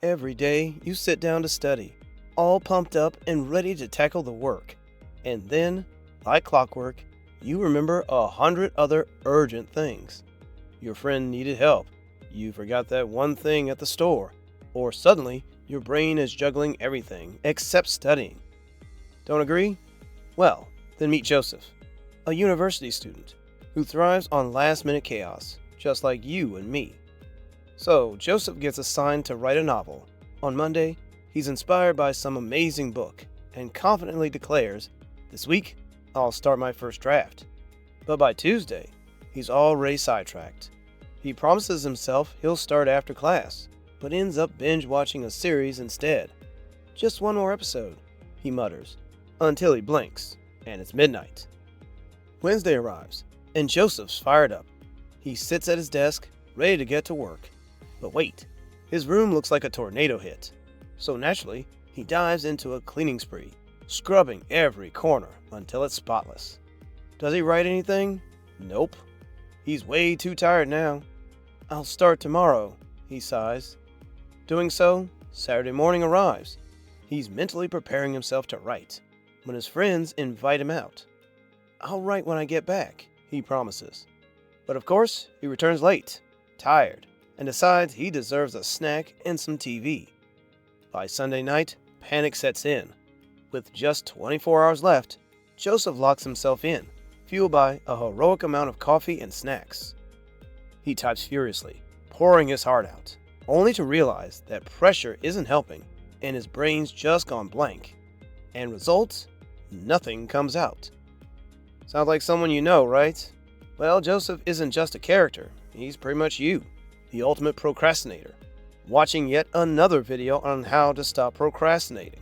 Every day, you sit down to study, all pumped up and ready to tackle the work. And then, like clockwork, you remember 100 other urgent things. Your friend needed help, you forgot that one thing at the store, or suddenly your brain is juggling everything except studying. Don't agree? Well, then meet Joseph, a university student who thrives on last-minute chaos, just like you and me. So, Joseph gets assigned to write a novel. On Monday, he's inspired by some amazing book and confidently declares, "This week, I'll start my first draft." But by Tuesday, he's already sidetracked. He promises himself he'll start after class, but ends up binge-watching a series instead. "Just one more episode," he mutters, until he blinks, and it's midnight. Wednesday arrives, and Joseph's fired up. He sits at his desk, ready to get to work. But wait, his room looks like a tornado hit. So naturally, he dives into a cleaning spree, scrubbing every corner until it's spotless. Does he write anything? Nope. He's way too tired now. "I'll start tomorrow," he sighs. Doing so, Saturday morning arrives. He's mentally preparing himself to write when his friends invite him out. "I'll write when I get back," he promises. But of course, he returns late, tired, and decides he deserves a snack and some TV. By Sunday night, panic sets in. With just 24 hours left, Joseph locks himself in, fueled by a heroic amount of coffee and snacks. He types furiously, pouring his heart out, only to realize that pressure isn't helping and his brain's just gone blank. And results? Nothing comes out. Sounds like someone you know, right? Well, Joseph isn't just a character, he's pretty much you, the ultimate procrastinator, watching yet another video on how to stop procrastinating.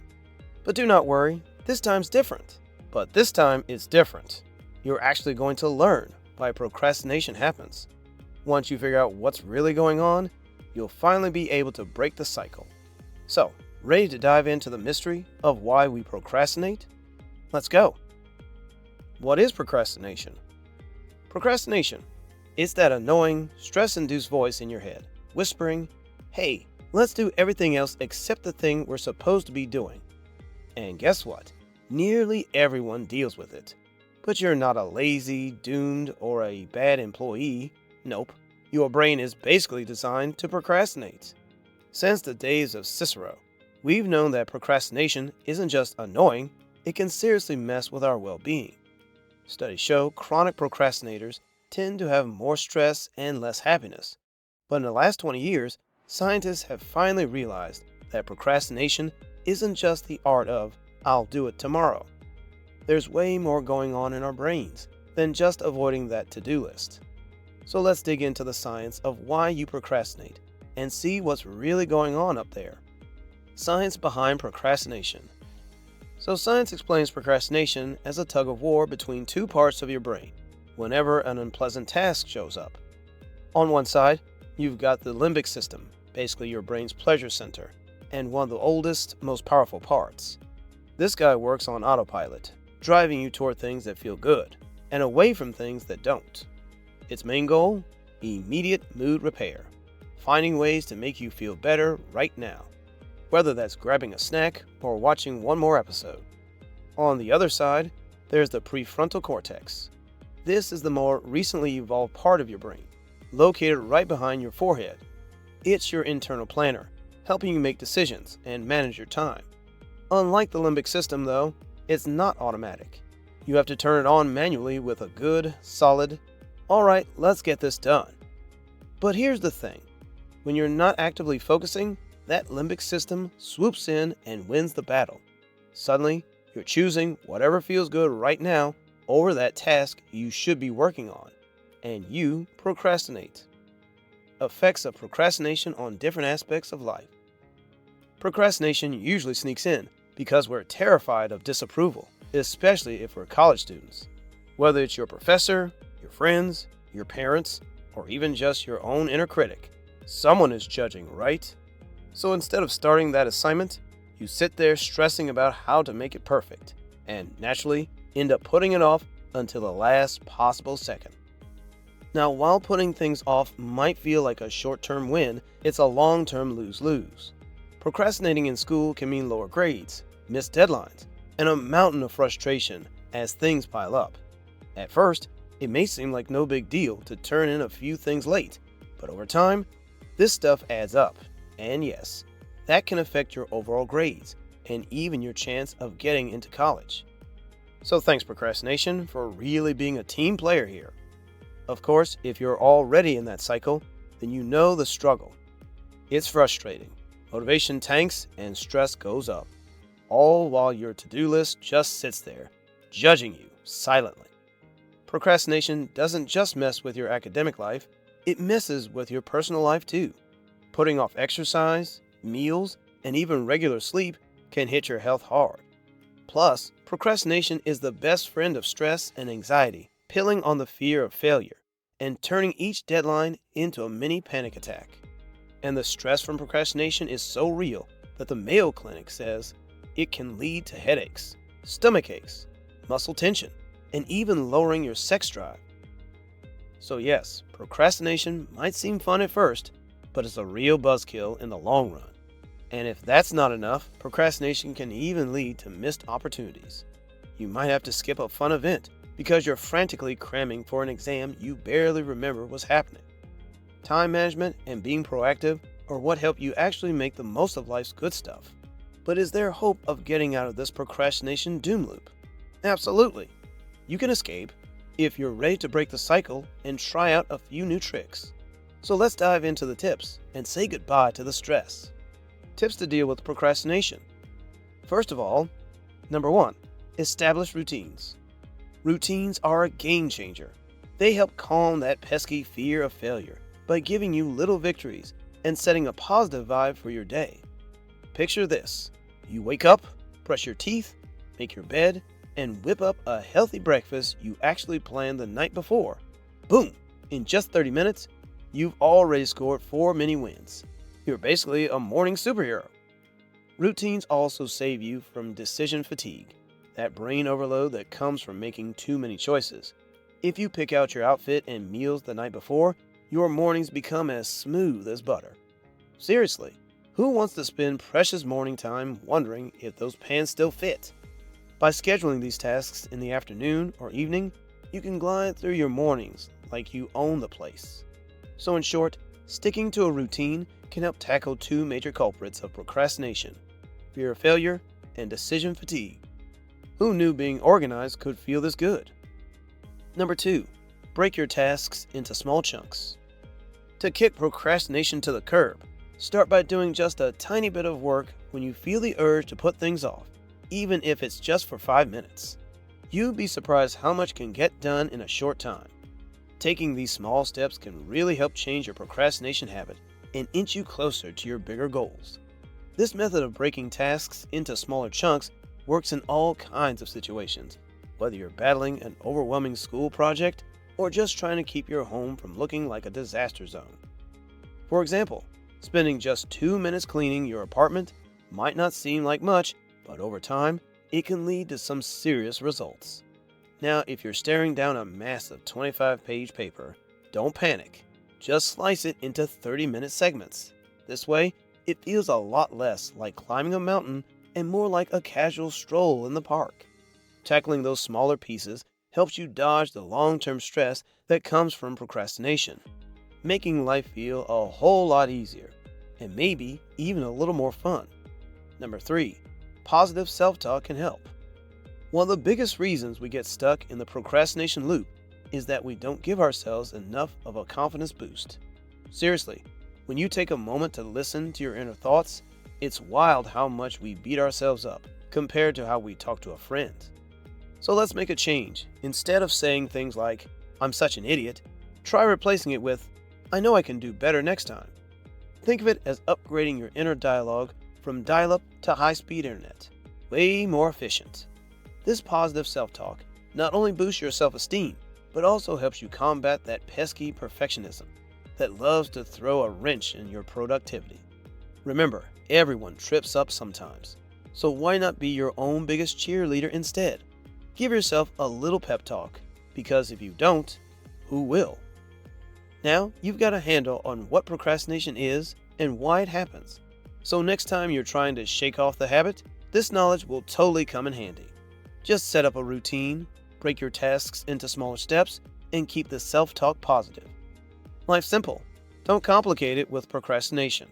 But do not worry, this time's different. But this time it's different. You're actually going to learn why procrastination happens. Once you figure out what's really going on, you'll finally be able to break the cycle. So, ready to dive into the mystery of why we procrastinate? Let's go. What is procrastination? Procrastination. It's that annoying, stress-induced voice in your head, whispering, "Hey, let's do everything else except the thing we're supposed to be doing." And guess what? Nearly everyone deals with it. But you're not a lazy, doomed, or a bad employee. Nope. Your brain is basically designed to procrastinate. Since the days of Cicero, we've known that procrastination isn't just annoying, it can seriously mess with our well-being. Studies show chronic procrastinators tend to have more stress and less happiness. But in the last 20 years, scientists have finally realized that procrastination isn't just the art of, "I'll do it tomorrow." There's way more going on in our brains than just avoiding that to-do list. So let's dig into the science of why you procrastinate and see what's really going on up there. Science behind procrastination. So science explains procrastination as a tug-of-war between two parts of your brain whenever an unpleasant task shows up. On one side, you've got the limbic system, basically your brain's pleasure center, and one of the oldest, most powerful parts. This guy works on autopilot, driving you toward things that feel good, and away from things that don't. Its main goal? Immediate mood repair, finding ways to make you feel better right now, whether that's grabbing a snack or watching one more episode. On the other side, there's the prefrontal cortex. This is the more recently evolved part of your brain, located right behind your forehead. It's your internal planner, helping you make decisions and manage your time. Unlike the limbic system, though, it's not automatic. You have to turn it on manually with a good, solid, "Alright, let's get this done." But here's the thing. When you're not actively focusing, that limbic system swoops in and wins the battle. Suddenly, you're choosing whatever feels good right now over that task you should be working on, and you procrastinate. Effects of procrastination on different aspects of life. Procrastination usually sneaks in because we're terrified of disapproval, especially if we're college students. Whether it's your professor, your friends, your parents, or even just your own inner critic, someone is judging, right? So instead of starting that assignment, you sit there stressing about how to make it perfect, and naturally end up putting it off until the last possible second. Now, while putting things off might feel like a short-term win, it's a long-term lose-lose. Procrastinating in school can mean lower grades, missed deadlines, and a mountain of frustration as things pile up. At first, it may seem like no big deal to turn in a few things late, but over time, this stuff adds up. And yes, that can affect your overall grades and even your chance of getting into college. So thanks, procrastination, for really being a team player here. Of course, if you're already in that cycle, then you know the struggle. It's frustrating. Motivation tanks and stress goes up, all while your to-do list just sits there, judging you silently. Procrastination doesn't just mess with your academic life, it messes with your personal life too. Putting off exercise, meals, and even regular sleep can hit your health hard. Plus, procrastination is the best friend of stress and anxiety, pilling on the fear of failure and turning each deadline into a mini panic attack. And the stress from procrastination is so real that the Mayo Clinic says it can lead to headaches, stomach aches, muscle tension, and even lowering your sex drive. So yes, procrastination might seem fun at first, but it's a real buzzkill in the long run. And if that's not enough, procrastination can even lead to missed opportunities. You might have to skip a fun event because you're frantically cramming for an exam you barely remember was happening. Time management and being proactive are what help you actually make the most of life's good stuff. But is there hope of getting out of this procrastination doom loop? Absolutely. You can escape if you're ready to break the cycle and try out a few new tricks. So let's dive into the tips and say goodbye to the stress. Tips to deal with procrastination. First of all, number 1, establish routines. Routines are a game changer. They help calm that pesky fear of failure by giving you little victories and setting a positive vibe for your day. Picture this. You wake up, brush your teeth, make your bed, and whip up a healthy breakfast you actually planned the night before. Boom! In just 30 minutes, you've already scored 4 mini wins. You're basically a morning superhero. Routines also save you from decision fatigue, that brain overload that comes from making too many choices. If you pick out your outfit and meals the night before, your mornings become as smooth as butter. Seriously, who wants to spend precious morning time wondering if those pants still fit? By scheduling these tasks in the afternoon or evening, you can glide through your mornings like you own the place. So in short, sticking to a routine can help tackle 2 major culprits of procrastination: fear of failure and decision fatigue. Who knew being organized could feel this good? Number 2, break your tasks into small chunks. To kick procrastination to the curb, start by doing just a tiny bit of work when you feel the urge to put things off, even if it's just for 5 minutes. You'd be surprised how much can get done in a short time. Taking these small steps can really help change your procrastination habit and inch you closer to your bigger goals. This method of breaking tasks into smaller chunks works in all kinds of situations, whether you're battling an overwhelming school project or just trying to keep your home from looking like a disaster zone. For example, spending just 2 minutes cleaning your apartment might not seem like much, but over time, it can lead to some serious results. Now, if you're staring down a massive 25-page paper, don't panic. Just slice it into 30-minute segments. This way, it feels a lot less like climbing a mountain and more like a casual stroll in the park. Tackling those smaller pieces helps you dodge the long-term stress that comes from procrastination, making life feel a whole lot easier, and maybe even a little more fun. Number 3, positive self-talk can help. One of the biggest reasons we get stuck in the procrastination loop is that we don't give ourselves enough of a confidence boost. Seriously, when you take a moment to listen to your inner thoughts, it's wild how much we beat ourselves up compared to how we talk to a friend. So let's make a change. Instead of saying things like, "I'm such an idiot," try replacing it with, "I know I can do better next time." Think of it as upgrading your inner dialogue from dial-up to high-speed internet. Way more efficient. This positive self-talk not only boosts your self-esteem, but also helps you combat that pesky perfectionism that loves to throw a wrench in your productivity. Remember, everyone trips up sometimes, so why not be your own biggest cheerleader instead? Give yourself a little pep talk, because if you don't, who will? Now you've got a handle on what procrastination is and why it happens. So next time you're trying to shake off the habit, this knowledge will totally come in handy. Just set up a routine, break your tasks into smaller steps, and keep the self-talk positive. Life's simple. Don't complicate it with procrastination.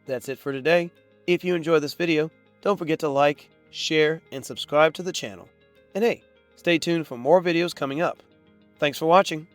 That's it for today. If you enjoyed this video, don't forget to like, share, and subscribe to the channel. And hey, stay tuned for more videos coming up. Thanks for watching.